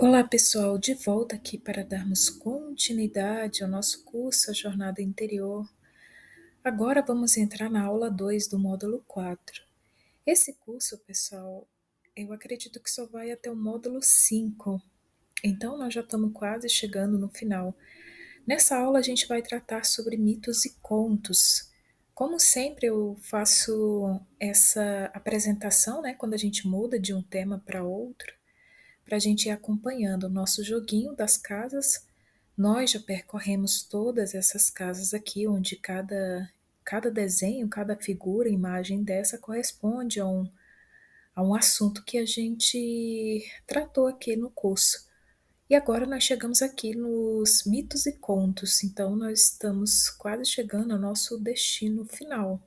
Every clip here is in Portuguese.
Olá, pessoal, de volta aqui para darmos continuidade ao nosso curso A Jornada Interior. Agora vamos entrar na aula 2 do módulo 4. Esse curso, pessoal, eu acredito que só vai até o módulo 5. Então nós já estamos quase chegando no final. Nessa aula a gente vai tratar sobre mitos e contos. Como sempre eu faço essa apresentação, né, quando a gente muda de um tema para outro, para a gente ir acompanhando o nosso joguinho das casas. Nós já percorremos todas essas casas aqui, onde cada desenho, cada figura, imagem dessa corresponde a um assunto que a gente tratou aqui no curso. E agora nós chegamos aqui nos mitos e contos, então nós estamos quase chegando ao nosso destino final.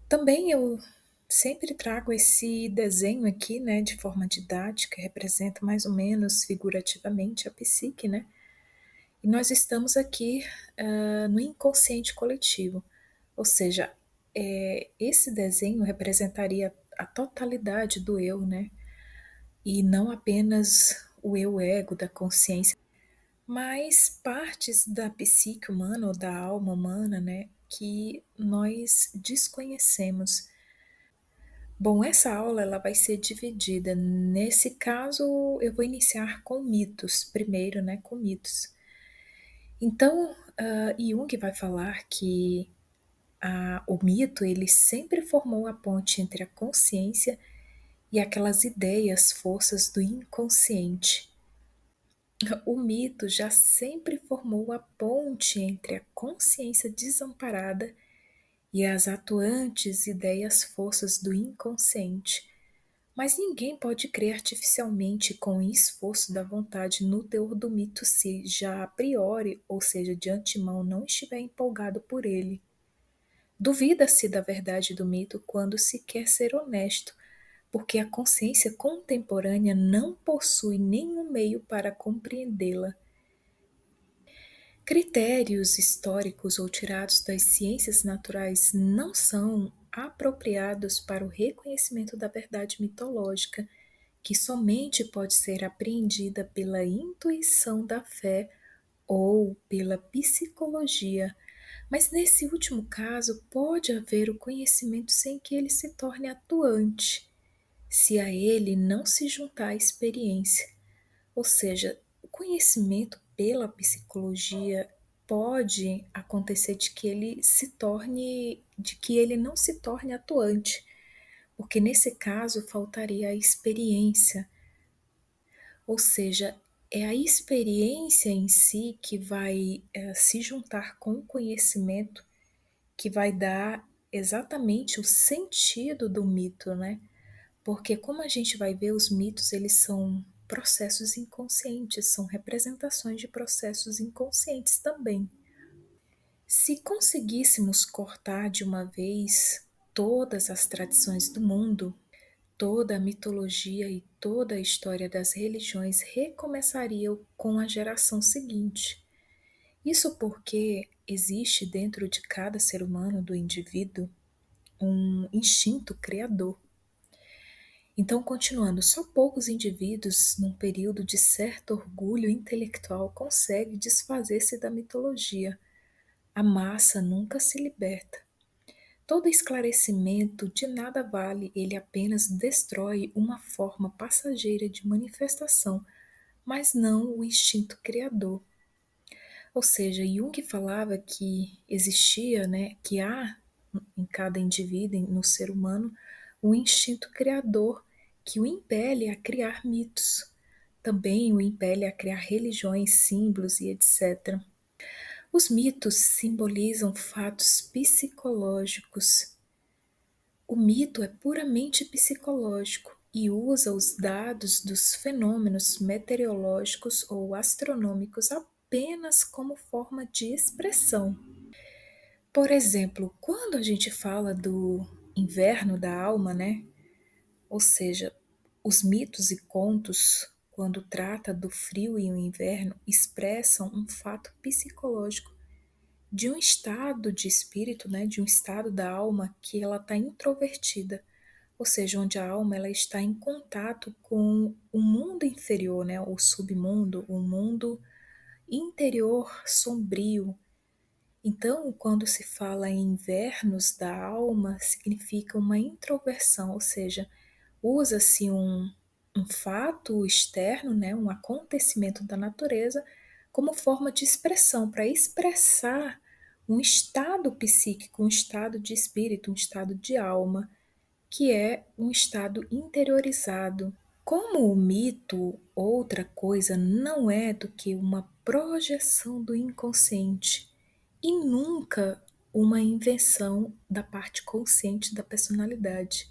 Também eu sempre trago esse desenho aqui, né, de forma didática, representa mais ou menos figurativamente a psique, né? E nós estamos aqui no inconsciente coletivo, ou seja, esse desenho representaria a totalidade do eu, né? E não apenas o eu ego da consciência, mas partes da psique humana ou da alma humana, né, que nós desconhecemos. Bom, essa aula ela vai ser dividida. Nesse caso, eu vou iniciar com mitos, primeiro, né, com mitos. Então, Jung vai falar que o mito ele sempre formou a ponte entre a consciência e aquelas ideias, forças do inconsciente. O mito já sempre formou a ponte entre a consciência desamparada e as atuantes ideias, forças do inconsciente. Mas ninguém pode crer artificialmente com o esforço da vontade no teor do mito se já a priori, ou seja, de antemão, não estiver empolgado por ele. Duvida-se da verdade do mito quando se quer ser honesto, porque a consciência contemporânea não possui nenhum meio para compreendê-la. Critérios históricos ou tirados das ciências naturais não são apropriados para o reconhecimento da verdade mitológica, que somente pode ser apreendida pela intuição da fé ou pela psicologia. Mas nesse último caso, pode haver o conhecimento sem que ele se torne atuante, se a ele não se juntar a experiência. Ou seja, o conhecimento pela psicologia pode acontecer de que ele não se torne atuante, porque nesse caso faltaria a experiência. Ou seja, é a experiência em si que vai se juntar com o conhecimento que vai dar exatamente o sentido do mito, né? Porque como a gente vai ver, os mitos, eles são processos inconscientes, são representações de processos inconscientes também. Se conseguíssemos cortar de uma vez todas as tradições do mundo, toda a mitologia e toda a história das religiões recomeçariam com a geração seguinte. Isso porque existe dentro de cada ser humano, do indivíduo, um instinto criador. Então, continuando, só poucos indivíduos, num período de certo orgulho intelectual, conseguem desfazer-se da mitologia. A massa nunca se liberta. Todo esclarecimento de nada vale, ele apenas destrói uma forma passageira de manifestação, mas não o instinto criador. Ou seja, Jung falava que existia, né, que há em cada indivíduo, no ser humano, um instinto criador que o impele a criar mitos, também o impele a criar religiões, símbolos e etc. Os mitos simbolizam fatos psicológicos. O mito é puramente psicológico e usa os dados dos fenômenos meteorológicos ou astronômicos apenas como forma de expressão. Por exemplo, quando a gente fala do inverno da alma, né? Ou seja, os mitos e contos, quando trata do frio e o inverno, expressam um fato psicológico de um estado de espírito, né, de um estado da alma que ela está introvertida, ou seja, onde a alma ela está em contato com o mundo inferior, né, o submundo, o mundo interior sombrio. Então, quando se fala em invernos da alma, significa uma introversão, ou seja, usa-se um fato externo, né, um acontecimento da natureza, como forma de expressão, para expressar um estado psíquico, um estado de espírito, um estado de alma, que é um estado interiorizado. Como o mito, outra coisa não é do que uma projeção do inconsciente e nunca uma invenção da parte consciente da personalidade.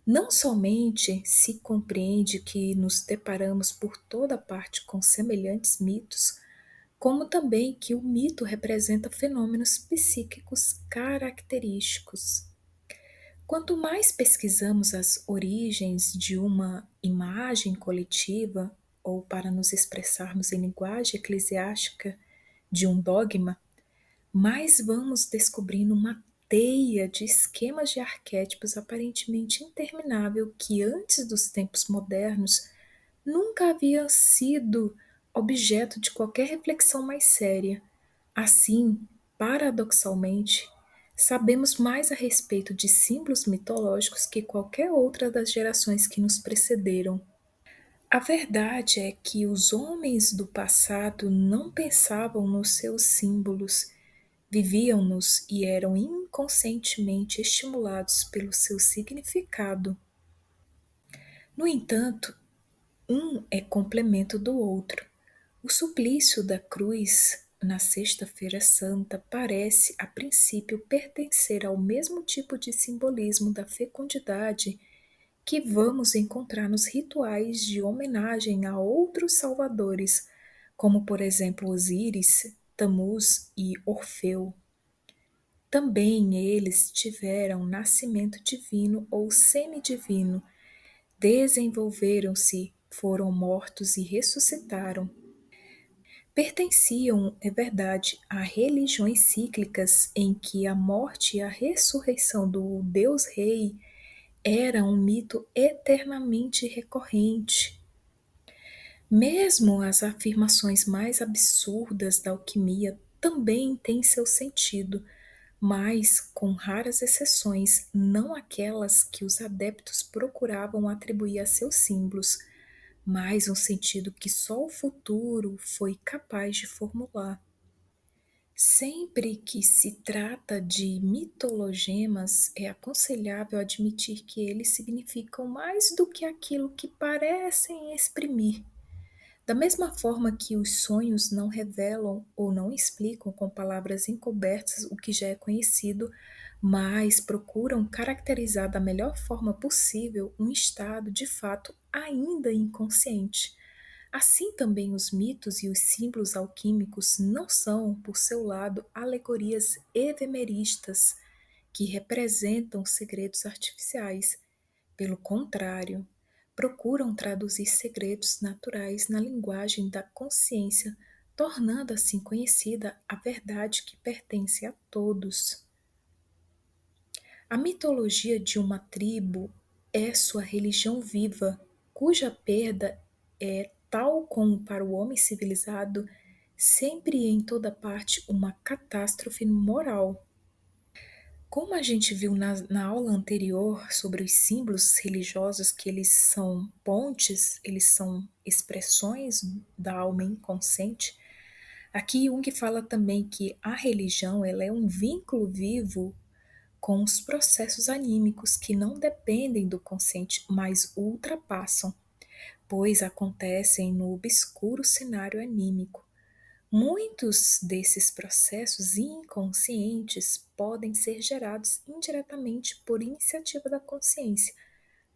Não somente se compreende que nos deparamos por toda parte com semelhantes mitos, como também que o mito representa fenômenos psíquicos característicos. Quanto mais pesquisamos as origens de uma imagem coletiva, ou para nos expressarmos em linguagem eclesiástica, de um dogma, mais vamos descobrindo uma teia de esquemas de arquétipos aparentemente interminável que antes dos tempos modernos nunca havia sido objeto de qualquer reflexão mais séria. Assim, paradoxalmente, sabemos mais a respeito de símbolos mitológicos que qualquer outra das gerações que nos precederam. A verdade é que os homens do passado não pensavam nos seus símbolos, viviam-nos e eram inconscientemente estimulados pelo seu significado. No entanto, um é complemento do outro. O suplício da cruz na Sexta-feira Santa parece, a princípio, pertencer ao mesmo tipo de simbolismo da fecundidade que vamos encontrar nos rituais de homenagem a outros salvadores, como, por exemplo, Osíris, Tamuz e Orfeu. Também eles tiveram nascimento divino ou semidivino, desenvolveram-se, foram mortos e ressuscitaram. Pertenciam, é verdade, a religiões cíclicas em que a morte e a ressurreição do Deus Rei era um mito eternamente recorrente. Mesmo as afirmações mais absurdas da alquimia também têm seu sentido, mas com raras exceções, não aquelas que os adeptos procuravam atribuir a seus símbolos, mas um sentido que só o futuro foi capaz de formular. Sempre que se trata de mitologemas, é aconselhável admitir que eles significam mais do que aquilo que parecem exprimir. Da mesma forma que os sonhos não revelam ou não explicam com palavras encobertas o que já é conhecido, mas procuram caracterizar da melhor forma possível um estado de fato ainda inconsciente. Assim também os mitos e os símbolos alquímicos não são, por seu lado, alegorias evemeristas que representam segredos artificiais. Pelo contrário, procuram traduzir segredos naturais na linguagem da consciência, tornando assim conhecida a verdade que pertence a todos. A mitologia de uma tribo é sua religião viva, cuja perda é, tal como para o homem civilizado, sempre e em toda parte uma catástrofe moral. Como a gente viu na aula anterior sobre os símbolos religiosos, que eles são pontes, eles são expressões da alma inconsciente, aqui Jung fala também que a religião ela é um vínculo vivo com os processos anímicos que não dependem do consciente, mas o ultrapassam, pois acontecem no obscuro cenário anímico. Muitos desses processos inconscientes podem ser gerados indiretamente por iniciativa da consciência,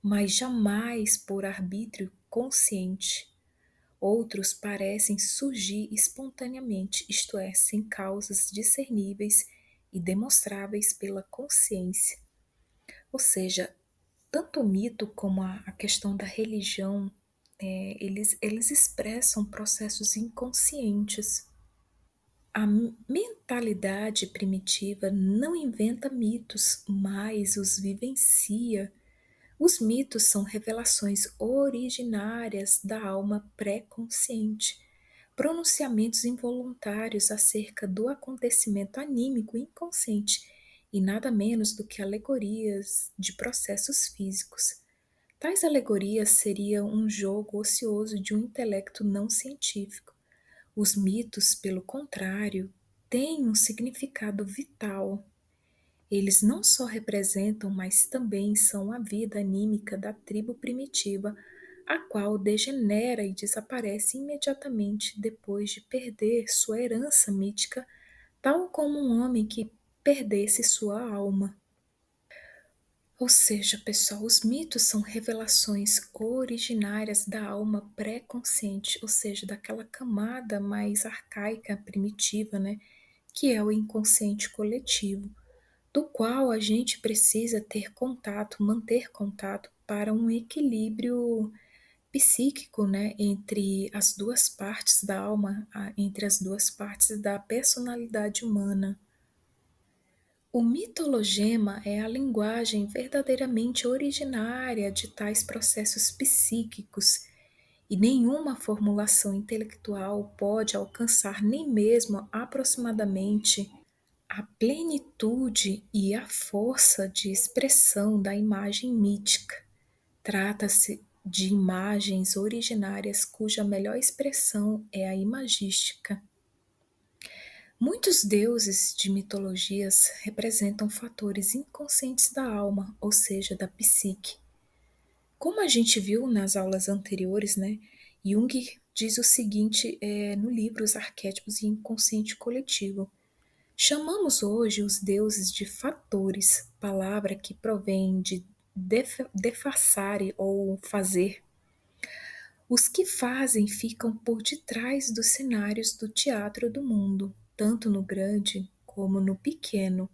mas jamais por arbítrio consciente. Outros parecem surgir espontaneamente, isto é, sem causas discerníveis e demonstráveis pela consciência. Ou seja, tanto o mito como a questão da religião, eles expressam processos inconscientes. A mentalidade primitiva não inventa mitos, mas os vivencia, Os mitos são revelações originárias da alma pré-consciente, pronunciamentos involuntários acerca do acontecimento anímico inconsciente e nada menos do que alegorias de processos físicos. Tais alegorias seriam um jogo ocioso de um intelecto não científico. Os mitos, pelo contrário, têm um significado vital. Eles não só representam, mas também são a vida anímica da tribo primitiva, a qual degenera e desaparece imediatamente depois de perder sua herança mítica, tal como um homem que perdesse sua alma. Ou seja, pessoal, os mitos são revelações originárias da alma pré-consciente, ou seja, daquela camada mais arcaica, primitiva, né, que é o inconsciente coletivo, do qual a gente precisa ter contato, manter contato para um equilíbrio psíquico, né, entre as duas partes da alma, entre as duas partes da personalidade humana. O mitologema é a linguagem verdadeiramente originária de tais processos psíquicos, e nenhuma formulação intelectual pode alcançar nem mesmo aproximadamente a plenitude e a força de expressão da imagem mítica. Trata-se de imagens originárias cuja melhor expressão é a imagística. Muitos deuses de mitologias representam fatores inconscientes da alma, ou seja, da psique. Como a gente viu nas aulas anteriores, né, Jung diz o seguinte no livro Os Arquétipos e Inconsciente Coletivo. Chamamos hoje os deuses de fatores, palavra que provém de defassare ou fazer. Os que fazem ficam por detrás dos cenários do teatro do mundo, tanto no grande como no pequeno.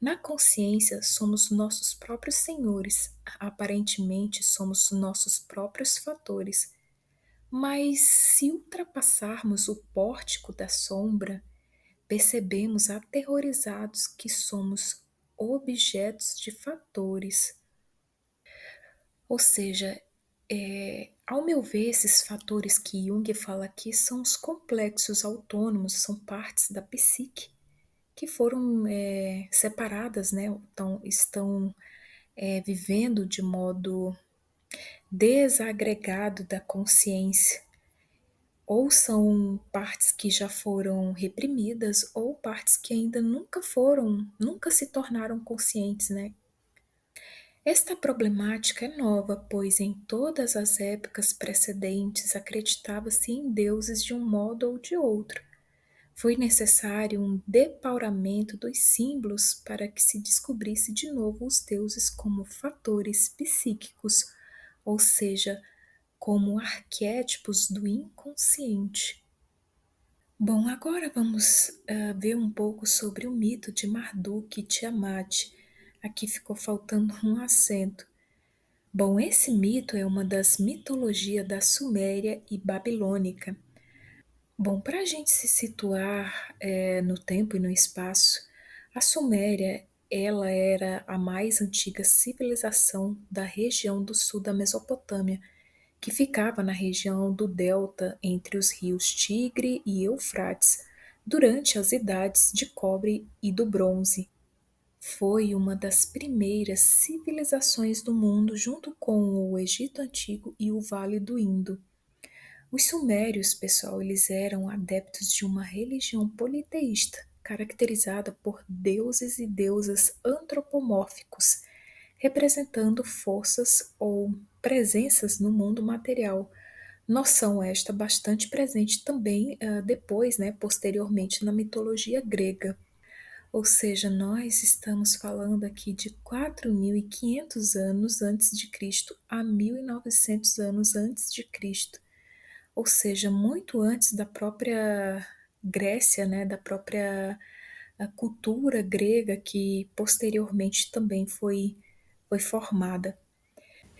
Na consciência, somos nossos próprios senhores, aparentemente somos nossos próprios fatores. Mas se ultrapassarmos o pórtico da sombra, percebemos aterrorizados que somos objetos de fatores. Ou seja, ao meu ver, esses fatores que Jung fala aqui são os complexos autônomos, são partes da psique que foram separadas, né? Então, estão vivendo de modo desagregado da consciência. Ou são partes que já foram reprimidas, ou partes que ainda nunca foram, nunca se tornaram conscientes, né? Esta problemática é nova, pois em todas as épocas precedentes acreditava-se em deuses de um modo ou de outro. Foi necessário um depauramento dos símbolos para que se descobrisse de novo os deuses como fatores psíquicos, ou seja, como arquétipos do inconsciente. Bom, agora vamos ver um pouco sobre o mito de Marduk e Tiamat. Aqui ficou faltando um acento. Bom, esse mito é uma das mitologias da Suméria e Babilônica. Bom, para a gente se situar no tempo e no espaço, a Suméria ela era a mais antiga civilização da região do sul da Mesopotâmia, que ficava na região do delta entre os rios Tigre e Eufrates, durante as idades de cobre e do bronze. Foi uma das primeiras civilizações do mundo, junto com o Egito Antigo e o Vale do Indo. Os sumérios, pessoal, eles eram adeptos de uma religião politeísta, caracterizada por deuses e deusas antropomórficos, representando forças ou presenças no mundo material. Noção esta bastante presente também depois, né, posteriormente na mitologia grega. Ou seja, nós estamos falando aqui de 4.500 anos antes de Cristo a 1.900 anos antes de Cristo. Ou seja, muito antes da própria Grécia, né, da própria cultura grega que posteriormente também foi formada.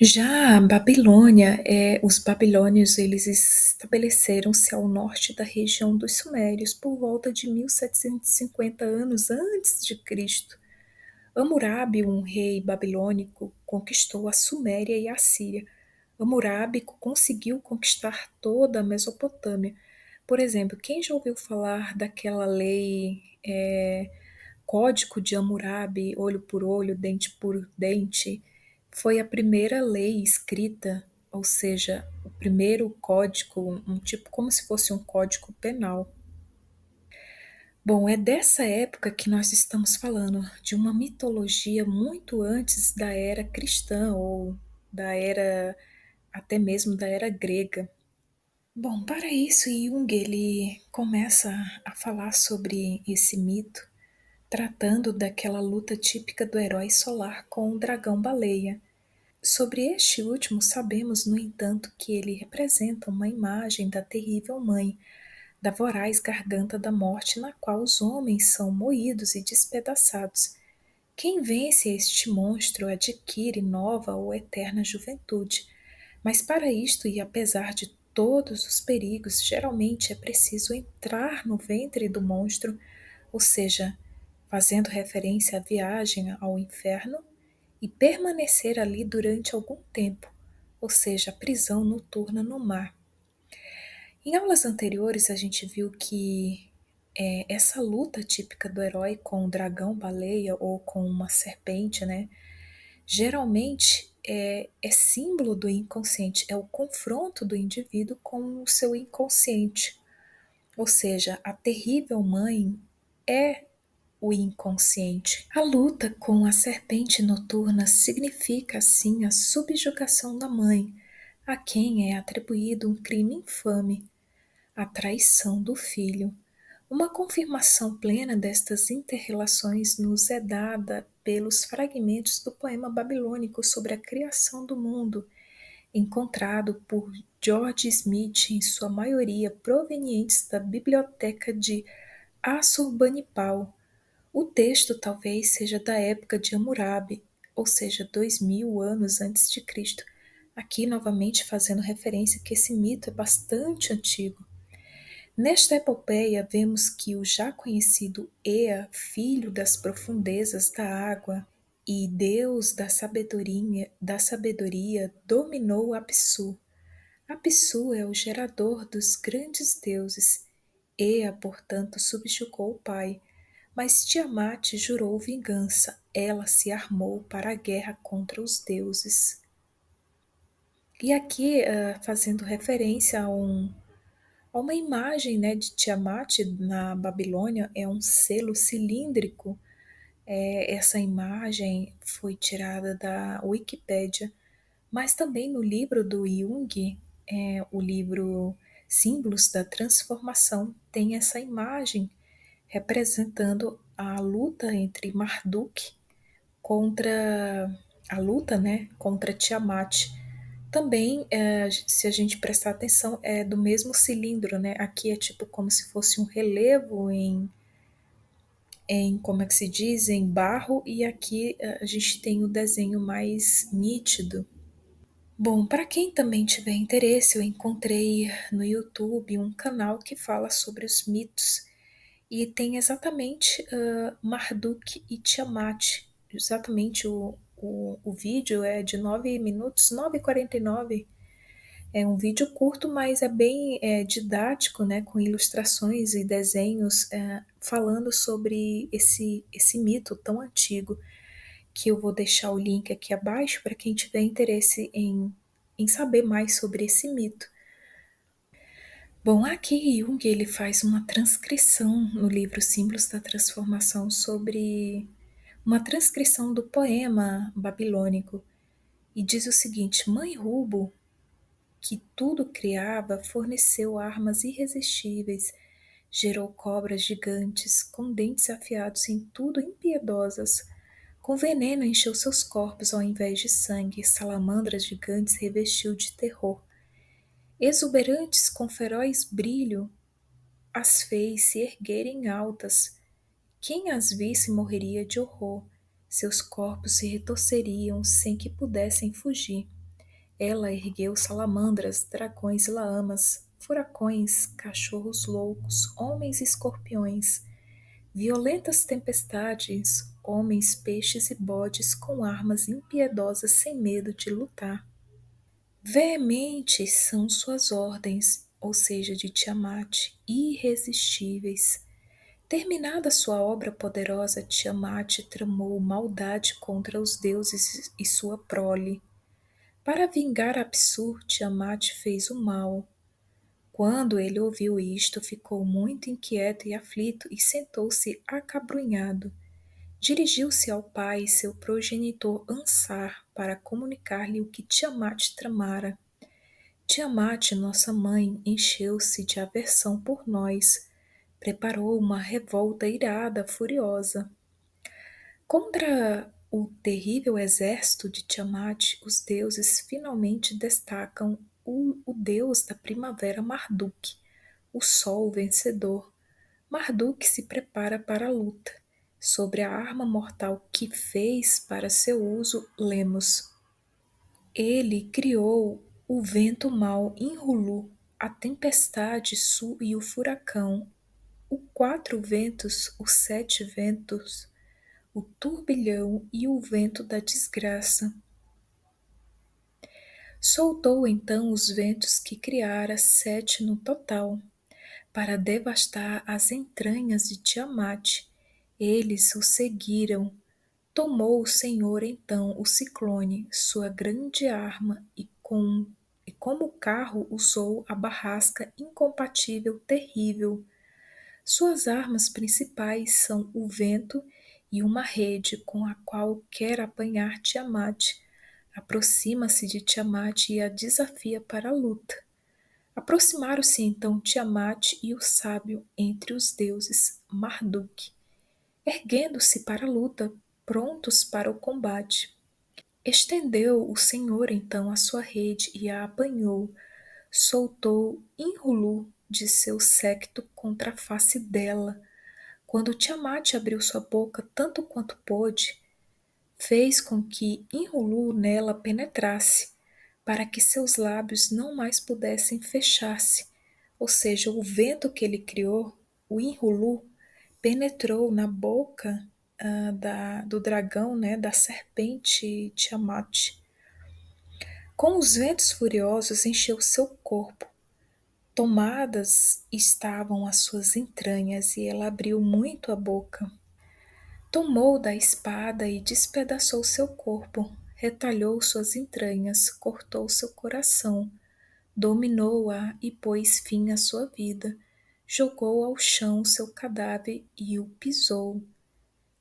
Já a Babilônia, os babilônios eles estabeleceram-se ao norte da região dos Sumérios por volta de 1750 anos antes de Cristo. Hammurabi, um rei babilônico, conquistou a Suméria e a Síria. Hammurabi conseguiu conquistar toda a Mesopotâmia. Por exemplo, quem já ouviu falar daquela lei, Código de Hammurabi, olho por olho, dente por dente? Foi a primeira lei escrita, ou seja, o primeiro código, um tipo como se fosse um código penal. Bom, é dessa época que nós estamos falando, de uma mitologia muito antes da era cristã ou da era, até mesmo da era grega. Bom, para isso, Jung ele começa a falar sobre esse mito, tratando daquela luta típica do herói solar com o dragão-baleia. Sobre este último, sabemos, no entanto, que ele representa uma imagem da terrível mãe, da voraz garganta da morte, na qual os homens são moídos e despedaçados. Quem vence este monstro adquire nova ou eterna juventude. Mas para isto, e apesar de todos os perigos, geralmente é preciso entrar no ventre do monstro, ou seja, fazendo referência à viagem ao inferno, e permanecer ali durante algum tempo, ou seja, a prisão noturna no mar. Em aulas anteriores, a gente viu que essa luta típica do herói com o dragão-baleia ou com uma serpente, né? Geralmente é símbolo do inconsciente, é o confronto do indivíduo com o seu inconsciente. Ou seja, a terrível mãe é o inconsciente. A luta com a serpente noturna significa, assim, a subjugação da mãe, a quem é atribuído um crime infame, a traição do filho. Uma confirmação plena destas interrelações nos é dada pelos fragmentos do poema babilônico sobre a criação do mundo, encontrado por George Smith, em sua maioria provenientes da biblioteca de Assurbanipal. O texto talvez seja da época de Hammurabi, ou seja, 2000 anos antes de Cristo. Aqui novamente fazendo referência que esse mito é bastante antigo. Nesta epopeia, vemos que o já conhecido Ea, filho das profundezas da água e Deus da sabedoria, dominou Apsu. Apsu é o gerador dos grandes deuses. Ea, portanto, subjugou o pai, mas Tiamat jurou vingança. Ela se armou para a guerra contra os deuses. E aqui, fazendo referência a uma imagem, né, de Tiamat na Babilônia, é um selo cilíndrico. Essa imagem foi tirada da Wikipédia, mas também no livro do Jung, o livro Símbolos da Transformação, tem essa imagem representando a luta entre Marduk contra a luta, né, contra Tiamat. Também, se a gente prestar atenção, é do mesmo cilindro, né? Aqui é tipo como se fosse um relevo em como é que se diz, em barro, e aqui a gente tem o desenho mais nítido. Bom, para quem também tiver interesse, eu encontrei no YouTube um canal que fala sobre os mitos e tem exatamente Marduk e Tiamat. Exatamente o vídeo é de 9 minutos, 9:49. É um vídeo curto, mas é bem didático, né, com ilustrações e desenhos falando sobre esse mito tão antigo, que eu vou deixar o link aqui abaixo para quem tiver interesse em saber mais sobre esse mito. Bom, aqui Jung ele faz uma transcrição no livro Símbolos da Transformação sobre uma transcrição do poema babilônico e diz o seguinte: Mãe Rubo, que tudo criava, forneceu armas irresistíveis, gerou cobras gigantes, com dentes afiados em tudo impiedosas. Com veneno encheu seus corpos ao invés de sangue, salamandras gigantes revestiu de terror. Exuberantes com feroz brilho, as fez se erguerem altas. Quem as visse morreria de horror. Seus corpos se retorceriam sem que pudessem fugir. Ela ergueu salamandras, dragões e laamas, furacões, cachorros loucos, homens e escorpiões. violentas tempestades, homens, peixes e bodes com armas impiedosas sem medo de lutar. Veementes são suas ordens, ou seja, de Tiamat, irresistíveis. Terminada sua obra poderosa, Tiamat tramou maldade contra os deuses e sua prole. Para vingar Apsu, Tiamat fez o mal. Quando ele ouviu isto, ficou muito inquieto e aflito e sentou-se acabrunhado. Dirigiu-se ao pai, seu progenitor Ansar, para comunicar-lhe o que Tiamat tramara. Tiamat, nossa mãe, encheu-se de aversão por nós, preparou uma revolta irada, furiosa. Contra o terrível exército de Tiamat, os deuses finalmente destacam o deus da primavera Marduk, o sol vencedor. Marduk se prepara para a luta. Sobre a arma mortal que fez para seu uso, lemos: ele criou o vento mau Inhulu, a tempestade Su e o furacão, os quatro ventos, os sete ventos, o turbilhão e o vento da desgraça. Soltou então os ventos que criara, sete no total, para devastar as entranhas de Tiamat. Eles o seguiram. Tomou o Senhor então o ciclone, sua grande arma, e como carro usou a barrasca incompatível, terrível. Suas armas principais são o vento e uma rede com a qual quer apanhar Tiamat. Aproxima-se de Tiamat e a desafia para a luta. Aproximaram-se então Tiamat e o sábio entre os deuses, Marduk, erguendo-se para a luta, prontos para o combate. Estendeu o Senhor então a sua rede e a apanhou, soltou Inhulu de seu séquito contra a face dela. Quando Tiamat abriu sua boca tanto quanto pôde, fez com que Inhulu nela penetrasse, para que seus lábios não mais pudessem fechar-se. Ou seja, o vento que ele criou, o Inhulu, penetrou na boca do dragão, né, da serpente Tiamat. Com os ventos furiosos encheu seu corpo. Tomadas estavam as suas entranhas e ela abriu muito a boca. Tomou da espada e despedaçou seu corpo, retalhou suas entranhas, cortou seu coração, dominou-a e pôs fim à sua vida. Jogou ao chão seu cadáver e o pisou.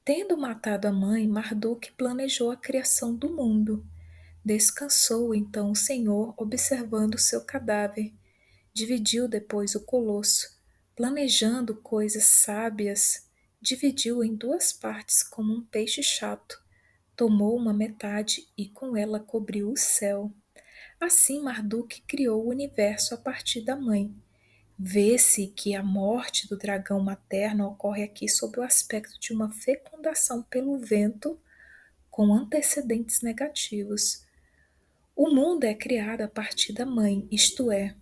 Tendo matado a mãe, Marduk planejou a criação do mundo. Descansou então o Senhor, observando seu cadáver. Dividiu depois o colosso, planejando coisas sábias. Dividiu em duas partes como um peixe chato. Tomou uma metade e com ela cobriu o céu. Assim Marduk criou o universo a partir da mãe. Vê-se que a morte do dragão materno ocorre aqui sob o aspecto de uma fecundação pelo vento com antecedentes negativos. O mundo é criado a partir da mãe, isto é,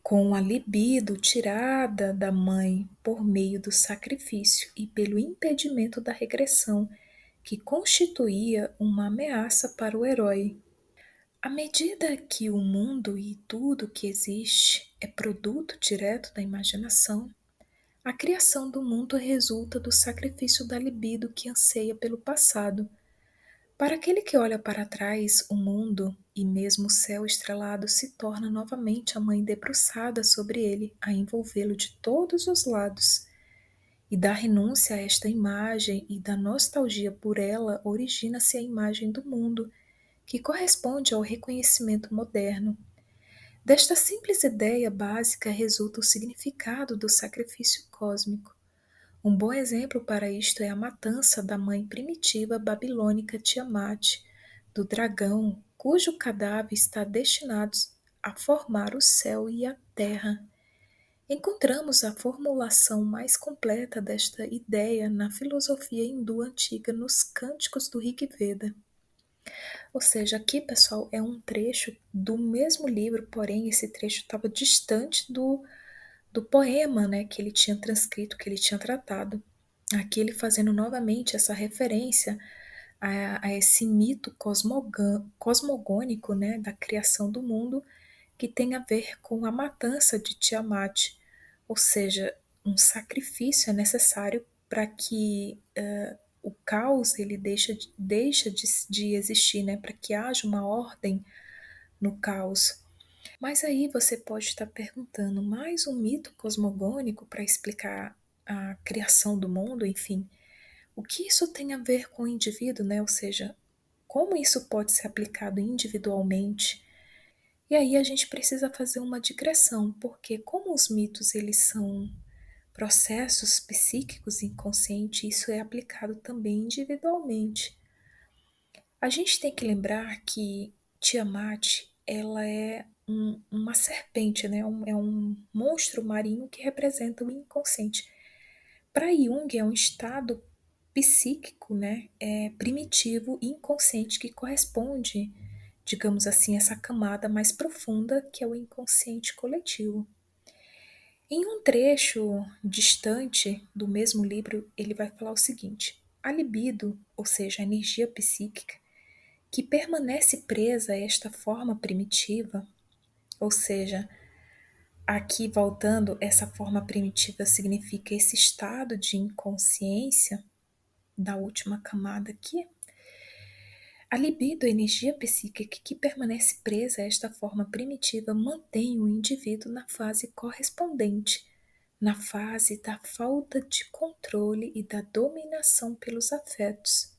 com a libido tirada da mãe por meio do sacrifício e pelo impedimento da regressão, que constituía uma ameaça para o herói. À medida que o mundo e tudo que existe é produto direto da imaginação, a criação do mundo resulta do sacrifício da libido que anseia pelo passado. Para aquele que olha para trás, o mundo e mesmo o céu estrelado se torna novamente a mãe debruçada sobre ele, a envolvê-lo de todos os lados. E da renúncia a esta imagem e da nostalgia por ela origina-se a imagem do mundo, que corresponde ao reconhecimento moderno. Desta simples ideia básica resulta o significado do sacrifício cósmico. Um bom exemplo para isto é a matança da mãe primitiva babilônica Tiamat, do dragão, cujo cadáver está destinado a formar o céu e a terra. Encontramos a formulação mais completa desta ideia na filosofia hindu antiga nos Cânticos do Rig Veda. Ou seja, aqui, pessoal, é um trecho do mesmo livro, porém esse trecho estava distante do poema, né, que ele tinha transcrito, que ele tinha tratado. Aqui ele fazendo novamente essa referência a esse mito cosmogônico, né, da criação do mundo, que tem a ver com a matança de Tiamat, ou seja, um sacrifício é necessário para que o caos ele deixa de existir, né, para que haja uma ordem no caos. Mas aí você pode estar perguntando, mais um mito cosmogônico para explicar a criação do mundo, enfim, o que isso tem a ver com o indivíduo, né? Ou seja, como isso pode ser aplicado individualmente? E aí a gente precisa fazer uma digressão, porque como os mitos eles são processos psíquicos inconscientes, isso é aplicado também individualmente. A gente tem que lembrar que Tiamat, ela é uma serpente, né? É um monstro marinho que representa o inconsciente. Para Jung é um estado psíquico, né? Primitivo e inconsciente que corresponde, digamos assim, a essa camada mais profunda que é o inconsciente coletivo. Em um trecho distante do mesmo livro, ele vai falar o seguinte: a libido, ou seja, a energia psíquica, que permanece presa a esta forma primitiva, ou seja, aqui voltando, essa forma primitiva significa esse estado de inconsciência da última camada aqui. A libido, a energia psíquica que permanece presa a esta forma primitiva, mantém o indivíduo na fase correspondente, na fase da falta de controle e da dominação pelos afetos.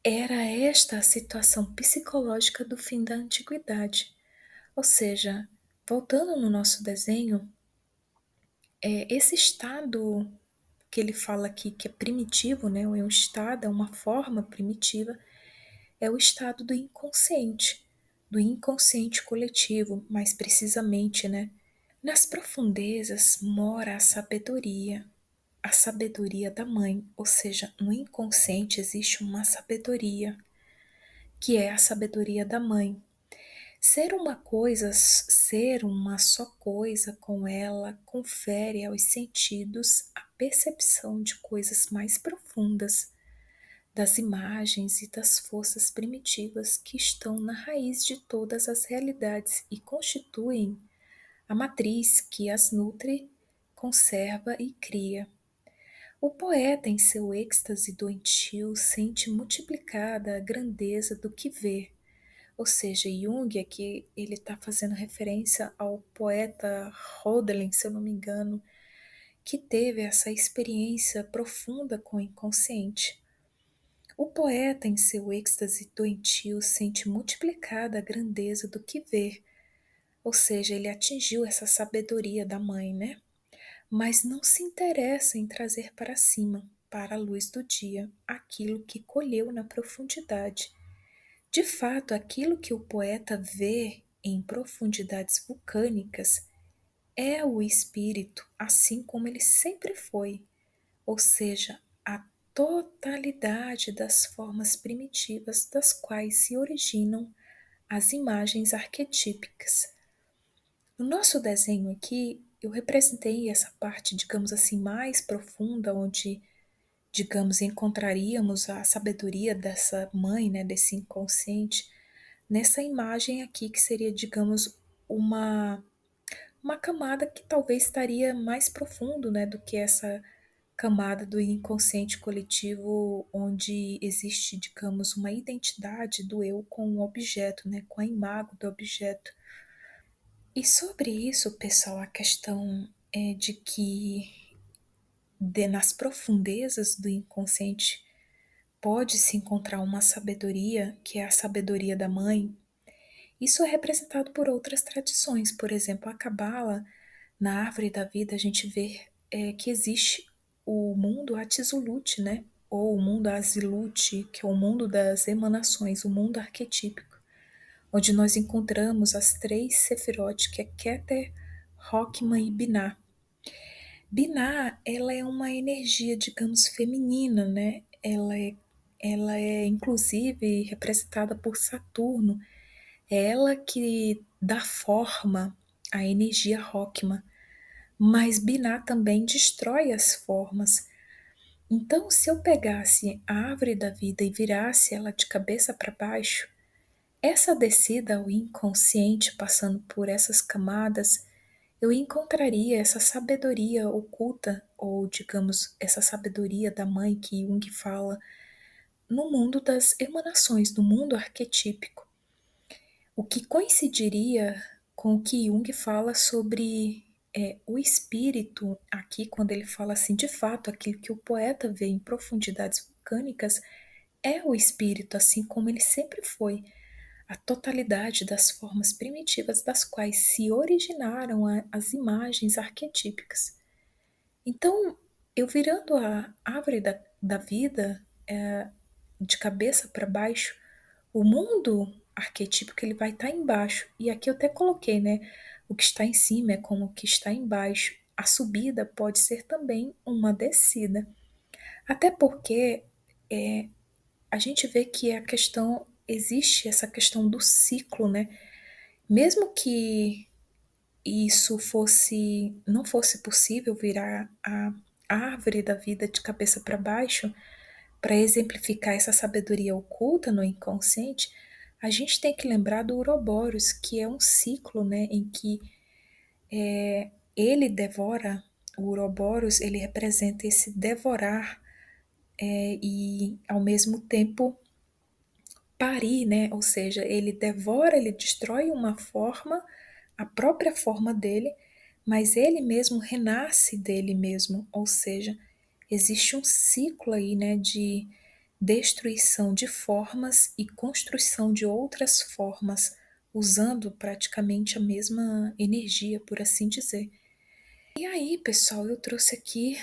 Era esta a situação psicológica do fim da antiguidade. Ou seja, voltando no nosso desenho, esse estado que ele fala aqui que é primitivo, né? É um estado, é uma forma primitiva, é o estado do inconsciente coletivo, mais precisamente, né? Nas profundezas mora a sabedoria da mãe, ou seja, no inconsciente existe uma sabedoria, que é a sabedoria da mãe. Ser uma só coisa com ela, confere aos sentidos a percepção de coisas mais profundas, das imagens e das forças primitivas que estão na raiz de todas as realidades e constituem a matriz que as nutre, conserva e cria. O poeta, em seu êxtase doentio, sente multiplicada a grandeza do que vê. Ou seja, Jung aqui ele está fazendo referência ao poeta Hölderlin, se eu não me engano, que teve essa experiência profunda com o inconsciente. O poeta, em seu êxtase doentio, sente multiplicada a grandeza do que vê, ou seja, ele atingiu essa sabedoria da mãe, né? Mas não se interessa em trazer para cima, para a luz do dia, aquilo que colheu na profundidade. De fato, aquilo que o poeta vê em profundidades vulcânicas é o espírito, assim como ele sempre foi, ou seja, a totalidade das formas primitivas das quais se originam as imagens arquetípicas. No nosso desenho aqui, eu representei essa parte, digamos assim, mais profunda, onde, digamos, encontraríamos a sabedoria dessa mãe, né, desse inconsciente, nessa imagem aqui, que seria, digamos, uma camada que talvez estaria mais profundo, né, do que essa camada do inconsciente coletivo, onde existe, digamos, uma identidade do eu com o objeto, né, com a imago do objeto. E sobre isso, pessoal, a questão é de que nas profundezas do inconsciente pode se encontrar uma sabedoria, que é a sabedoria da mãe. Isso é representado por outras tradições, por exemplo, a Cabala, na árvore da vida, a gente vê que existe o mundo Atzilut, né? Ou o mundo Azilut, que é o mundo das emanações, o mundo arquetípico, onde nós encontramos as três Sefirot, que é Keter, Rockman e Binah. Binah, ela é uma energia, digamos, feminina, né? Ela é inclusive representada por Saturno. É ela que dá forma à energia Rockman. mas Binah também destrói as formas. Então, se eu pegasse a árvore da vida e virasse ela de cabeça para baixo, essa descida ao inconsciente, passando por essas camadas, eu encontraria essa sabedoria oculta, ou digamos, essa sabedoria da mãe que Jung fala, no mundo das emanações, no mundo arquetípico. O que coincidiria com o que Jung fala sobre o espírito, aqui, quando ele fala assim, de fato, aquilo que o poeta vê em profundidades vulcânicas é o espírito, assim como ele sempre foi, a totalidade das formas primitivas das quais se originaram as imagens arquetípicas. Então, eu virando a árvore da vida de cabeça para baixo, o mundo arquetípico ele vai estar embaixo. E aqui eu até coloquei, né? O que está em cima é como o que está embaixo. A subida pode ser também uma descida. Até porque a gente vê que a questão, existe essa questão do ciclo, né? Mesmo que isso não fosse possível virar a árvore da vida de cabeça para baixo, para exemplificar essa sabedoria oculta no inconsciente, a gente tem que lembrar do Ouroboros, que é um ciclo, né, em que ele devora, o Ouroboros, ele representa esse devorar e, ao mesmo tempo, parir, né, ou seja, ele devora, ele destrói uma forma, a própria forma dele, mas ele mesmo renasce dele mesmo, ou seja, existe um ciclo aí, né, de destruição de formas e construção de outras formas, usando praticamente a mesma energia, por assim dizer. E aí, pessoal, eu trouxe aqui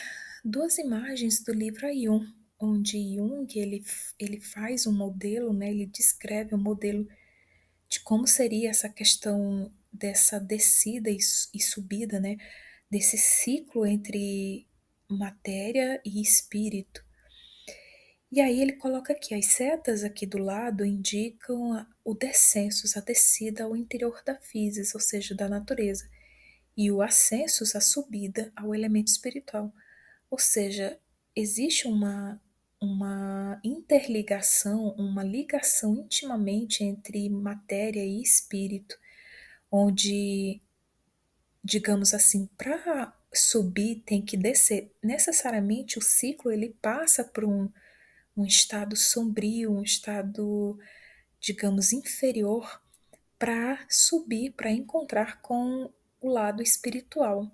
duas imagens do livro Aion, onde Jung ele faz um modelo, né, ele descreve um modelo de como seria essa questão dessa descida e subida, né, desse ciclo entre matéria e espírito. E aí ele coloca aqui, as setas aqui do lado indicam o descensus, a descida ao interior da physis, ou seja, da natureza, e o ascensus, a subida ao elemento espiritual. Ou seja, existe uma interligação, uma ligação intimamente entre matéria e espírito, onde, digamos assim, para subir tem que descer. Necessariamente o ciclo ele passa por um estado sombrio, um estado, digamos, inferior, para subir, para encontrar com o lado espiritual.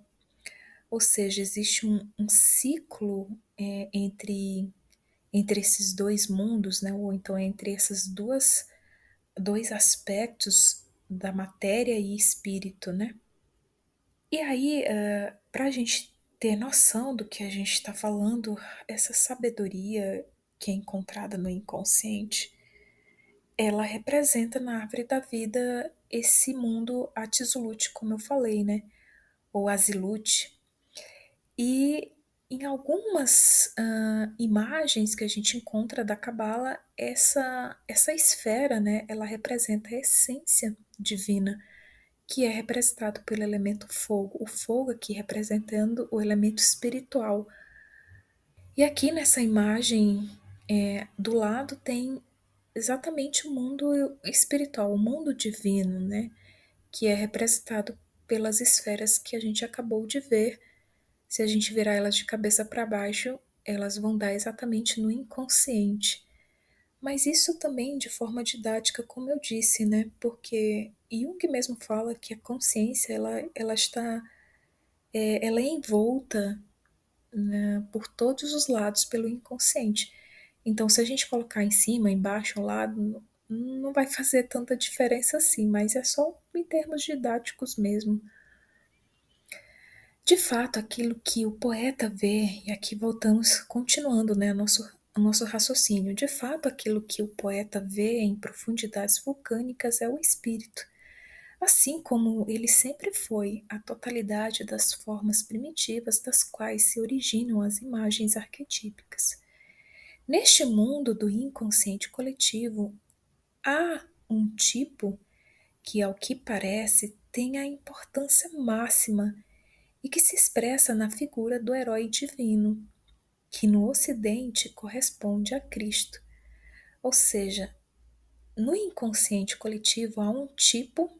Ou seja, existe um ciclo entre esses dois mundos, né? Ou então entre essas dois aspectos da matéria e espírito, né? E aí, para a gente ter noção do que a gente está falando, essa sabedoria que é encontrada no inconsciente, ela representa na árvore da vida esse mundo Atzilut, como eu falei, né? Ou Azilut. E em algumas imagens que a gente encontra da Cabala, essa esfera, né, ela representa a essência divina, que é representado pelo elemento fogo. O fogo aqui representando o elemento espiritual. E aqui nessa imagem, do lado tem exatamente o mundo espiritual, o mundo divino, né, que é representado pelas esferas que a gente acabou de ver. Se a gente virar elas de cabeça para baixo, elas vão dar exatamente no inconsciente. Mas isso também de forma didática, como eu disse, né? Porque Jung mesmo fala que a consciência ela está ela é envolta, né, por todos os lados pelo inconsciente. Então, se a gente colocar em cima, embaixo, ao lado, não vai fazer tanta diferença assim, mas é só em termos didáticos mesmo. De fato, aquilo que o poeta vê, e aqui voltamos, continuando, né, o nosso raciocínio, de fato, aquilo que o poeta vê em profundidades vulcânicas é o espírito, assim como ele sempre foi a totalidade das formas primitivas das quais se originam as imagens arquetípicas. Neste mundo do inconsciente coletivo, há um tipo que, ao que parece, tem a importância máxima e que se expressa na figura do herói divino, que no Ocidente corresponde a Cristo. Ou seja, no inconsciente coletivo há um tipo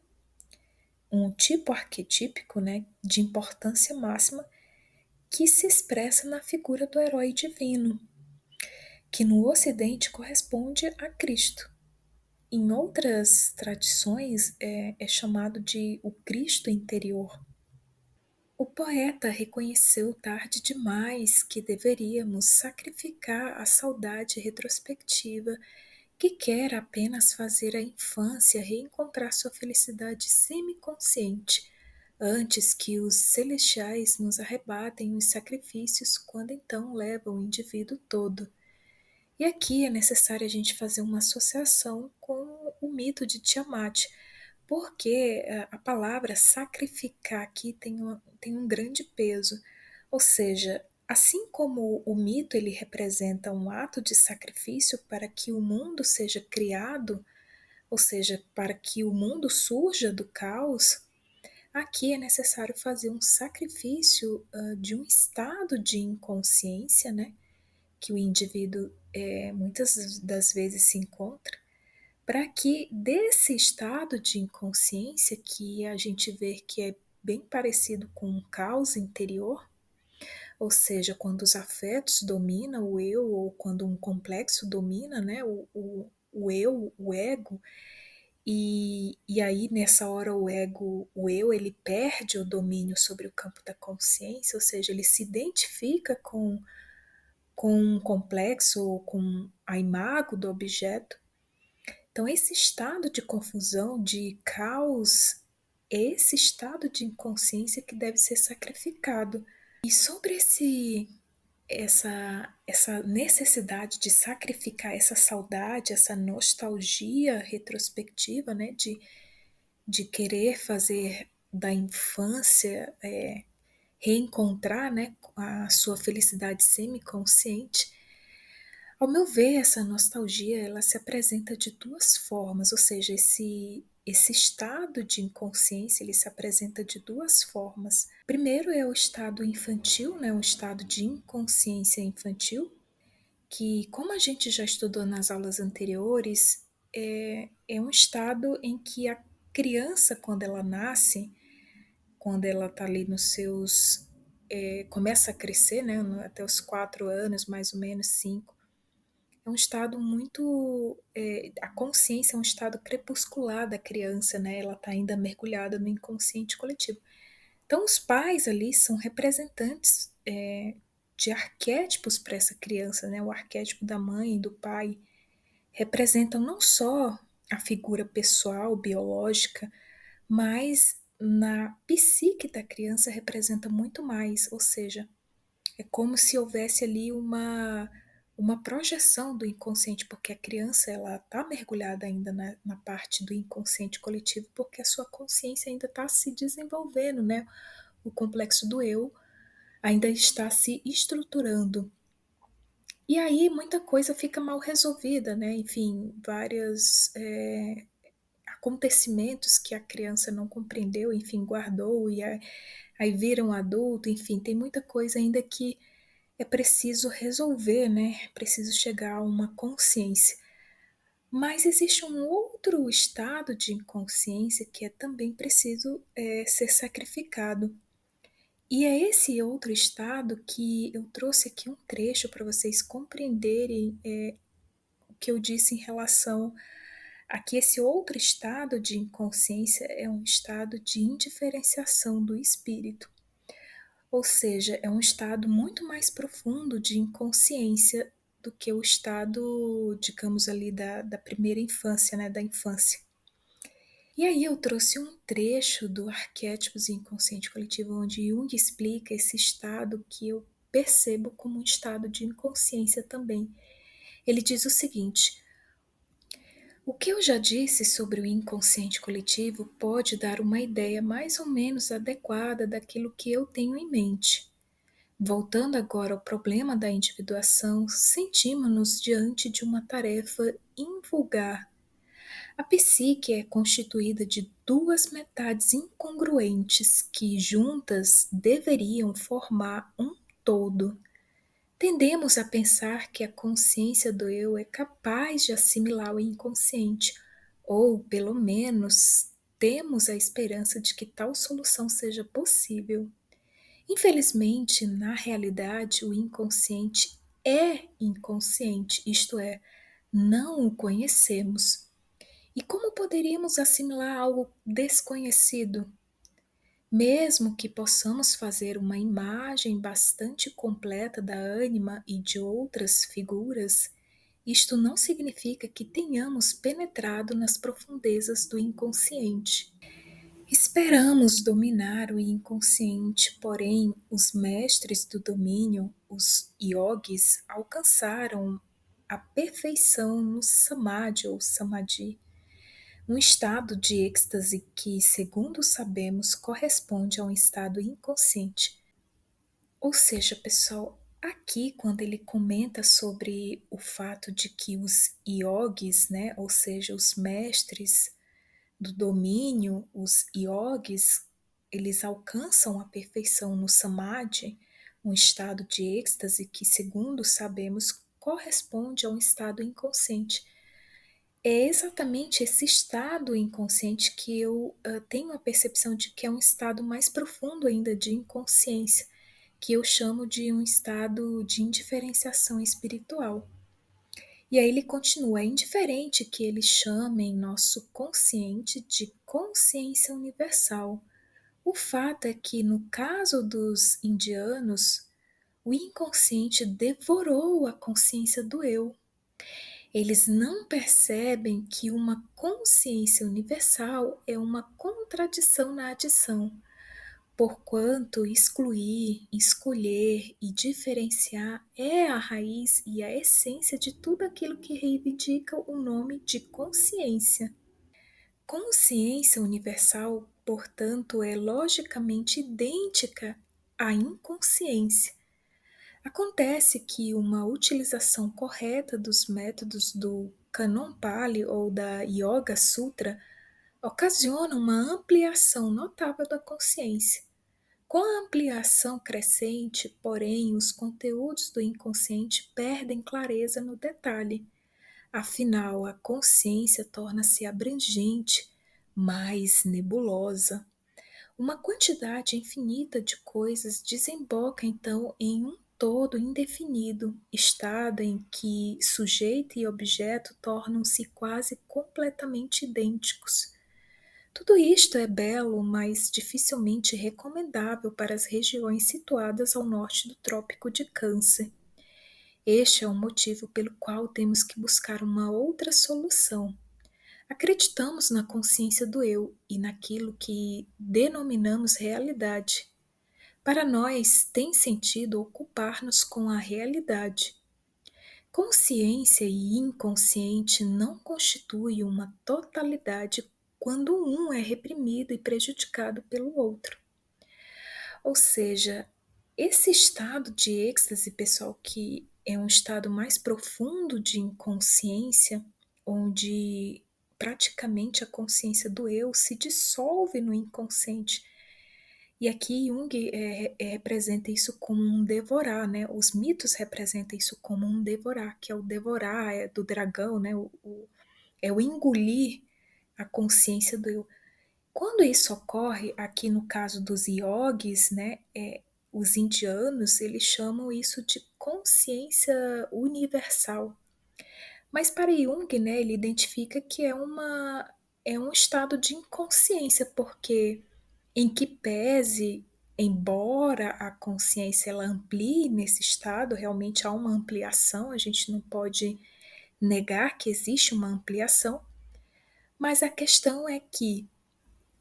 arquetípico, né, de importância máxima que se expressa na figura do herói divino, que no Ocidente corresponde a Cristo. Em outras tradições é chamado de o Cristo interior. O poeta reconheceu tarde demais que deveríamos sacrificar a saudade retrospectiva que quer apenas fazer a infância reencontrar sua felicidade semiconsciente, antes que os celestiais nos arrebatem os sacrifícios, quando então levam o indivíduo todo. E aqui é necessário a gente fazer uma associação com o mito de Tiamat, porque a palavra sacrificar aqui tem um grande peso. Ou seja, assim como o mito ele representa um ato de sacrifício para que o mundo seja criado, ou seja, para que o mundo surja do caos, aqui é necessário fazer um sacrifício de um estado de inconsciência, né? Que o indivíduo muitas das vezes se encontra, para que desse estado de inconsciência, que a gente vê que é bem parecido com um caos interior, ou seja, quando os afetos dominam o eu, ou quando um complexo domina, né, o eu, o ego, e aí nessa hora o ego, o eu, ele perde o domínio sobre o campo da consciência, ou seja, ele se identifica com um complexo ou com a imago do objeto. Então, esse estado de confusão, de caos, é esse estado de inconsciência que deve ser sacrificado. E sobre essa necessidade de sacrificar essa saudade, essa nostalgia retrospectiva, né, de querer fazer da infância reencontrar, né, a sua felicidade semiconsciente. Ao meu ver, essa nostalgia ela se apresenta de duas formas, ou seja, esse estado de inconsciência ele se apresenta de duas formas. Primeiro é o estado infantil, né, um estado de inconsciência infantil, que, como a gente já estudou nas aulas anteriores, é um estado em que a criança, quando ela nasce, quando ela está ali nos seus. Começa a crescer, né, até os 4 anos, mais ou menos, 5, é um estado muito. A consciência é um estado crepuscular da criança, né? Ela está ainda mergulhada no inconsciente coletivo. Então, os pais ali são representantes de arquétipos para essa criança, né? O arquétipo da mãe e do pai representam não só a figura pessoal, biológica, mas na psique da criança representa muito mais, ou seja, é como se houvesse ali uma projeção do inconsciente, porque a criança ela está mergulhada ainda na parte do inconsciente coletivo, porque a sua consciência ainda está se desenvolvendo, né? O complexo do eu ainda está se estruturando. E aí muita coisa fica mal resolvida, né? Enfim, vários acontecimentos que a criança não compreendeu, enfim, guardou e aí vira um adulto, enfim, tem muita coisa ainda que é preciso resolver, né? É preciso chegar a uma consciência. Mas existe um outro estado de inconsciência que é também preciso ser sacrificado. E é esse outro estado que eu trouxe aqui um trecho para vocês compreenderem o que eu disse em relação a que esse outro estado de inconsciência é um estado de indiferenciação do espírito. Ou seja, é um estado muito mais profundo de inconsciência do que o estado, digamos ali, da primeira infância, né, da infância. E aí eu trouxe um trecho do Arquétipos e Inconsciente Coletivo, onde Jung explica esse estado que eu percebo como um estado de inconsciência também. Ele diz o seguinte: o que eu já disse sobre o inconsciente coletivo pode dar uma ideia mais ou menos adequada daquilo que eu tenho em mente. Voltando agora ao problema da individuação, sentimos-nos diante de uma tarefa invulgar. A psique é constituída de duas metades incongruentes que juntas deveriam formar um todo. Tendemos a pensar que a consciência do eu é capaz de assimilar o inconsciente, ou, pelo menos, temos a esperança de que tal solução seja possível. Infelizmente, na realidade, o inconsciente é inconsciente, isto é, não o conhecemos. E como poderíamos assimilar algo desconhecido? Mesmo que possamos fazer uma imagem bastante completa da ânima e de outras figuras, isto não significa que tenhamos penetrado nas profundezas do inconsciente. Esperamos dominar o inconsciente, porém, os mestres do domínio, os yogis, alcançaram a perfeição no samadhi ou samadhi, um estado de êxtase que, segundo sabemos, corresponde a um estado inconsciente. Ou seja, pessoal, aqui quando ele comenta sobre o fato de que os yogis, né, ou seja, os mestres do domínio, os yogis, eles alcançam a perfeição no samadhi, um estado de êxtase que, segundo sabemos, corresponde a um estado inconsciente. É exatamente esse estado inconsciente que eu tenho a percepção de que é um estado mais profundo ainda de inconsciência, que eu chamo de um estado de indiferenciação espiritual. E aí ele continua: é indiferente que eles chamem nosso consciente de consciência universal. O fato é que, no caso dos indianos, o inconsciente devorou a consciência do eu. Eles não percebem que uma consciência universal é uma contradição na adição, porquanto excluir, escolher e diferenciar é a raiz e a essência de tudo aquilo que reivindica o nome de consciência. Consciência universal, portanto, é logicamente idêntica à inconsciência. Acontece que uma utilização correta dos métodos do Canon Pali ou da Yoga Sutra ocasiona uma ampliação notável da consciência. Com a ampliação crescente, porém, os conteúdos do inconsciente perdem clareza no detalhe. Afinal, a consciência torna-se abrangente, mais nebulosa. Uma quantidade infinita de coisas desemboca então em um todo indefinido, estado em que sujeito e objeto tornam-se quase completamente idênticos. Tudo isto é belo, mas dificilmente recomendável para as regiões situadas ao norte do Trópico de Câncer. Este é o motivo pelo qual temos que buscar uma outra solução. Acreditamos na consciência do eu e naquilo que denominamos realidade. Para nós, tem sentido ocupar-nos com a realidade. Consciência e inconsciente não constituem uma totalidade quando um é reprimido e prejudicado pelo outro. Ou seja, esse estado de êxtase, pessoal, que é um estado mais profundo de inconsciência, onde praticamente a consciência do eu se dissolve no inconsciente. E aqui Jung representa isso como um devorar, né? Os mitos representam isso como um devorar, que é o devorar do dragão, né? É o engolir a consciência do eu. Quando isso ocorre, aqui no caso dos yogis, né, os indianos, eles chamam isso de consciência universal. Mas para Jung, né, ele identifica que é um estado de inconsciência, porque em que pese, embora a consciência ela amplie nesse estado, realmente há uma ampliação, a gente não pode negar que existe uma ampliação, mas a questão é que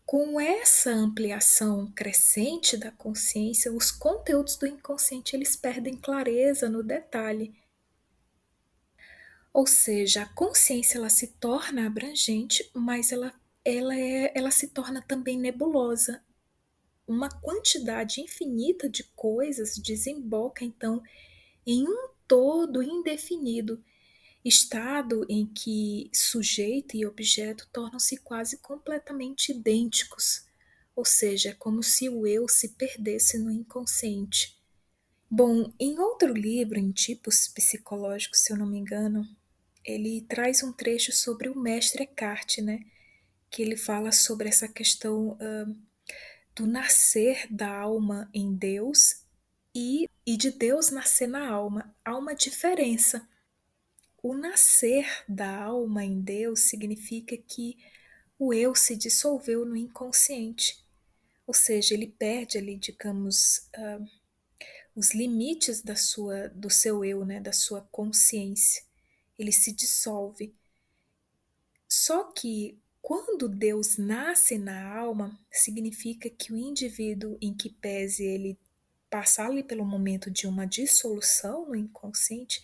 com essa ampliação crescente da consciência, os conteúdos do inconsciente eles perdem clareza no detalhe. Ou seja, a consciência ela se torna abrangente, mas ela se torna também nebulosa. Uma quantidade infinita de coisas desemboca então em um todo indefinido. estado em que sujeito e objeto tornam-se quase completamente idênticos, ou seja, é como se o eu se perdesse no inconsciente. Bom, em outro livro, em Tipos Psicológicos, se eu não me engano, ele traz um trecho sobre o mestre Eckhart, né? Que ele fala sobre essa questão do nascer da alma em Deus e de Deus nascer na alma. Há uma diferença. O nascer da alma em Deus significa que o eu se dissolveu no inconsciente, ou seja, ele perde ali, digamos, os limites do seu eu, né, da sua consciência. Ele se dissolve. Só que quando Deus nasce na alma, significa que o indivíduo em que pese ele passar ali pelo momento de uma dissolução no inconsciente,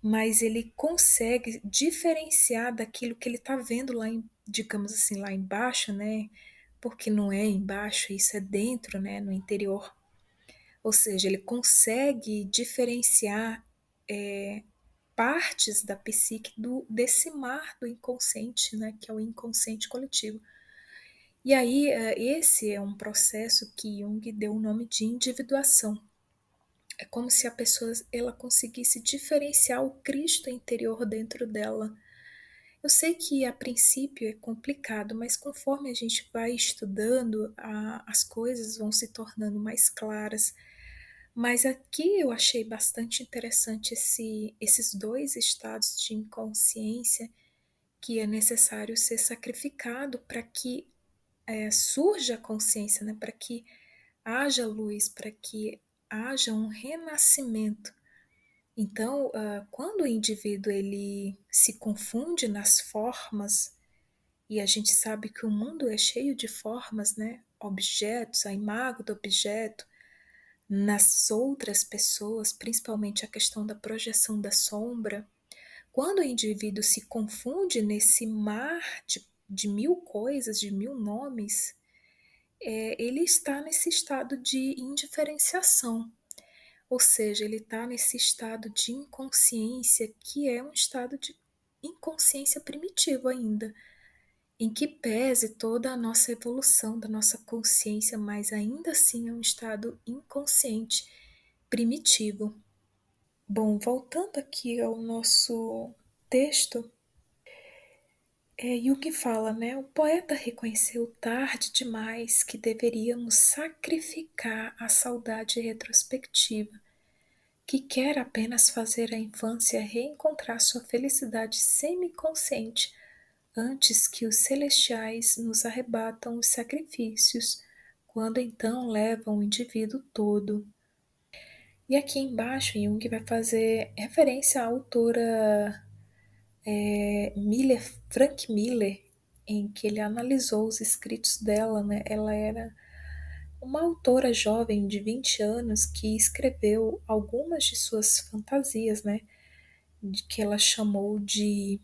mas ele consegue diferenciar daquilo que ele está vendo lá, digamos assim, lá embaixo, né? Porque não é embaixo, isso é dentro, né? No interior. Ou seja, ele consegue diferenciar partes da psique desse mar do inconsciente, né? Que é o inconsciente coletivo. E aí, esse é um processo que Jung deu o nome de individuação. É como se a pessoa ela conseguisse diferenciar o Cristo interior dentro dela. Eu sei que a princípio é complicado, mas conforme a gente vai estudando, as coisas vão se tornando mais claras. Mas aqui eu achei bastante interessante esses dois estados de inconsciência que é necessário ser sacrificado para que surja a consciência, né? Para que haja luz, para que haja um renascimento. Então, quando o indivíduo ele se confunde nas formas, e a gente sabe que o mundo é cheio de formas, né? Objetos, a imagem do objeto, nas outras pessoas, principalmente a questão da projeção da sombra. Quando o indivíduo se confunde nesse mar de mil coisas, de mil nomes, ele está nesse estado de indiferenciação. Ou seja, ele está nesse estado de inconsciência, que é um estado de inconsciência primitivo ainda, em que pese toda a nossa evolução da nossa consciência, mas ainda assim é um estado inconsciente primitivo. Bom, voltando aqui ao nosso texto, Jung fala, né? O poeta reconheceu tarde demais que deveríamos sacrificar a saudade retrospectiva que quer apenas fazer a infância reencontrar sua felicidade semiconsciente antes que os celestiais nos arrebatam os sacrifícios, quando então levam o indivíduo todo. E aqui embaixo Jung vai fazer referência à autora Miller, Frank Miller, em que ele analisou os escritos dela, né? Ela era uma autora jovem de 20 anos que escreveu algumas de suas fantasias, né? Que ela chamou de,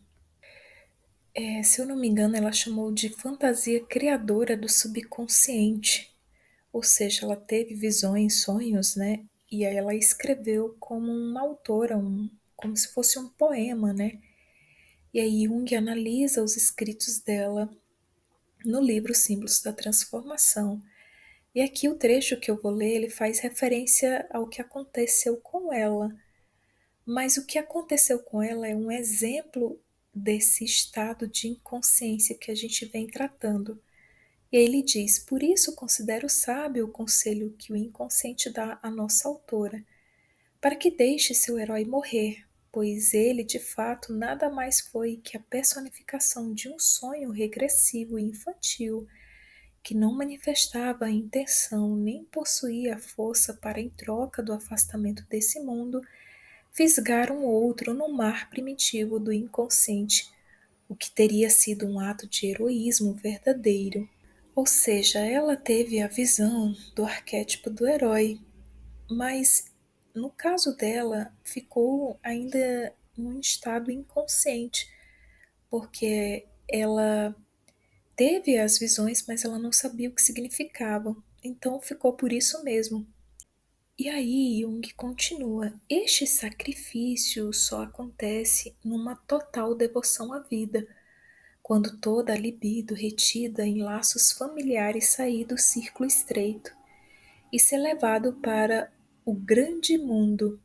se eu não me engano, ela chamou de fantasia criadora do subconsciente. Ou seja, ela teve visões, sonhos, né? E aí ela escreveu como uma autora, como se fosse um poema, né? E aí Jung analisa os escritos dela no livro Símbolos da Transformação. E aqui o trecho que eu vou ler, ele faz referência ao que aconteceu com ela. Mas o que aconteceu com ela é um exemplo desse estado de inconsciência que a gente vem tratando. E aí ele diz: por isso considero sábio o conselho que o inconsciente dá à nossa autora, para que deixe seu herói morrer, pois ele, de fato, nada mais foi que a personificação de um sonho regressivo e infantil, que não manifestava a intenção nem possuía a força para, em troca do afastamento desse mundo, fisgar um outro no mar primitivo do inconsciente, o que teria sido um ato de heroísmo verdadeiro. Ou seja, ela teve a visão do arquétipo do herói, mas no caso dela ficou ainda em um estado inconsciente, porque ela teve as visões, mas ela não sabia o que significavam, então ficou por isso mesmo. E aí Jung continua: este sacrifício só acontece numa total devoção à vida, quando toda a libido retida em laços familiares sair do círculo estreito e ser levado para o grande mundo,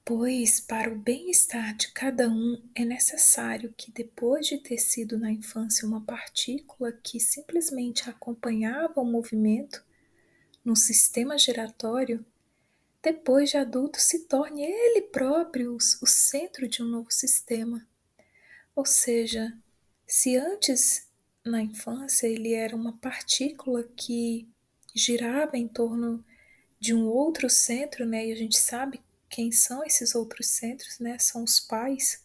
pois para o bem-estar de cada um é necessário que, depois de ter sido na infância uma partícula que simplesmente acompanhava o movimento no sistema giratório, depois de adulto se torne ele próprio o centro de um novo sistema. Ou seja, se antes, na infância, ele era uma partícula que girava em torno de um outro centro, né? E a gente sabe quem são esses outros centros, né? São os pais.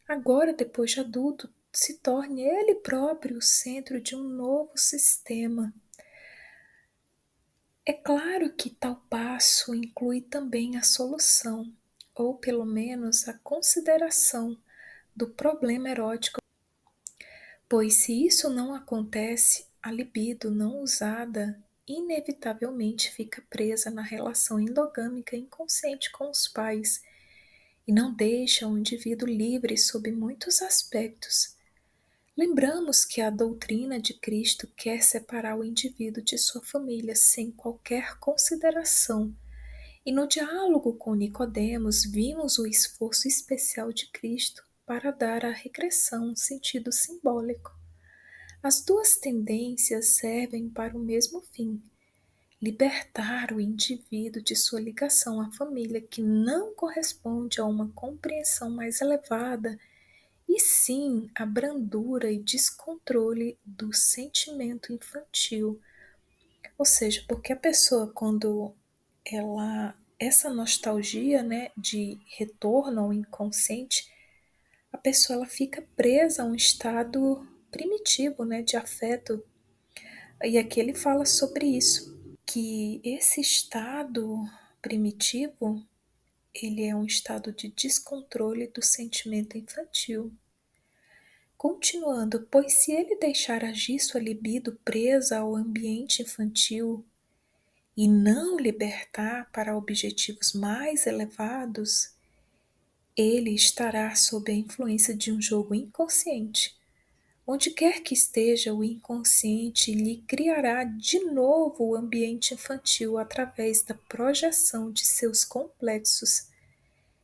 Agora, depois de adulto, se torne ele próprio o centro de um novo sistema. É claro que tal passo inclui também a solução, ou pelo menos a consideração do problema erótico, pois se isso não acontece, a libido não usada inevitavelmente fica presa na relação endogâmica inconsciente com os pais e não deixa o indivíduo livre sob muitos aspectos. Lembramos que a doutrina de Cristo quer separar o indivíduo de sua família sem qualquer consideração. E no diálogo com Nicodemos, vimos o esforço especial de Cristo para dar à regressão um sentido simbólico. As duas tendências servem para o mesmo fim: libertar o indivíduo de sua ligação à família, que não corresponde a uma compreensão mais elevada, e sim a brandura e descontrole do sentimento infantil. Ou seja, porque a pessoa, quando essa nostalgia, né, de retorno ao inconsciente, a pessoa ela fica presa a um estado primitivo, né, de afeto. E aqui ele fala sobre isso, que esse estado primitivo, ele é um estado de descontrole do sentimento infantil. Continuando, pois se ele deixar agir sua libido presa ao ambiente infantil e não libertar para objetivos mais elevados, ele estará sob a influência de um jogo inconsciente. Onde quer que esteja, o inconsciente lhe criará de novo o ambiente infantil através da projeção de seus complexos,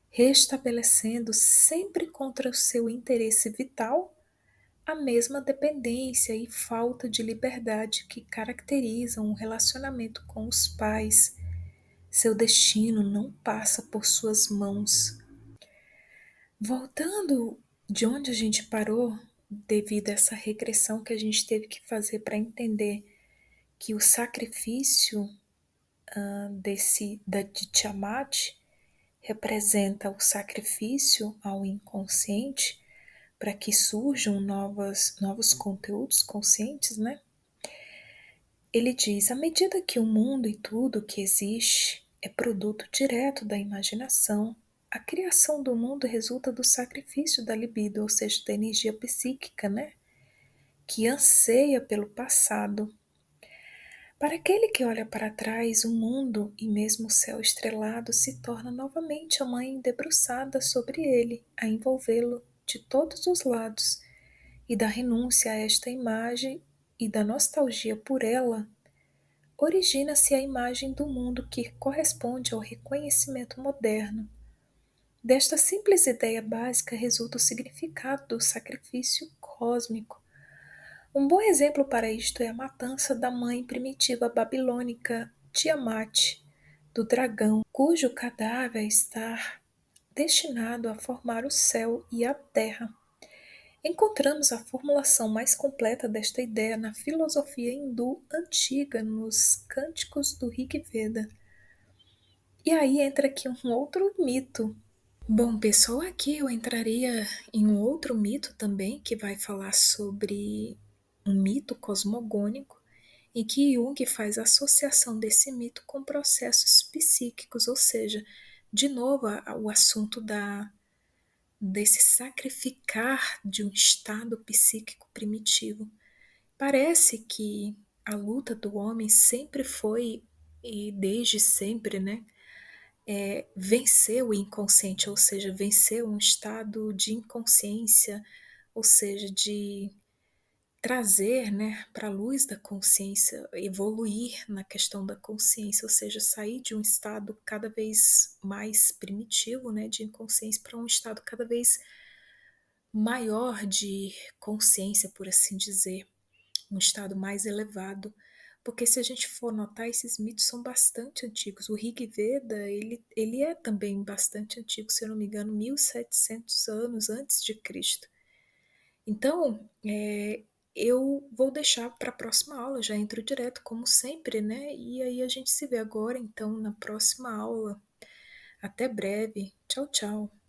restabelecendo sempre contra o seu interesse vital a mesma dependência e falta de liberdade que caracterizam o relacionamento com os pais. Seu destino não passa por suas mãos. Voltando de onde a gente parou, devido a essa regressão que a gente teve que fazer para entender que o sacrifício de Tiamat representa o sacrifício ao inconsciente para que surjam novos conteúdos conscientes, né? Ele diz: à medida que o mundo e tudo que existe é produto direto da imaginação, a criação do mundo resulta do sacrifício da libido, ou seja, da energia psíquica, né? Que anseia pelo passado. Para aquele que olha para trás, o mundo e mesmo o céu estrelado se torna novamente a mãe debruçada sobre ele, a envolvê-lo de todos os lados, e da renúncia a esta imagem e da nostalgia por ela, origina-se a imagem do mundo que corresponde ao reconhecimento moderno. Desta simples ideia básica resulta o significado do sacrifício cósmico. Um bom exemplo para isto é a matança da mãe primitiva babilônica Tiamat, do dragão, cujo cadáver está destinado a formar o céu e a terra. Encontramos a formulação mais completa desta ideia na filosofia hindu antiga, nos cânticos do Rig Veda. E aí entra aqui um outro mito. Bom, pessoal, aqui eu entraria em um outro mito também, que vai falar sobre um mito cosmogônico, em que Jung faz associação desse mito com processos psíquicos, ou seja, de novo o assunto desse sacrificar de um estado psíquico primitivo. Parece que a luta do homem sempre foi e desde sempre, né, vencer o inconsciente, ou seja, vencer um estado de inconsciência, ou seja, de trazer, né, para a luz da consciência, evoluir na questão da consciência, ou seja, sair de um estado cada vez mais primitivo, né, de inconsciência para um estado cada vez maior de consciência, por assim dizer, um estado mais elevado. Porque se a gente for notar, esses mitos são bastante antigos. O Rig Veda, ele é também bastante antigo, se eu não me engano, 1700 anos antes de Cristo. Então, eu vou deixar para a próxima aula, já entro direto, como sempre, né? E aí a gente se vê agora, então, na próxima aula. Até breve. Tchau, tchau.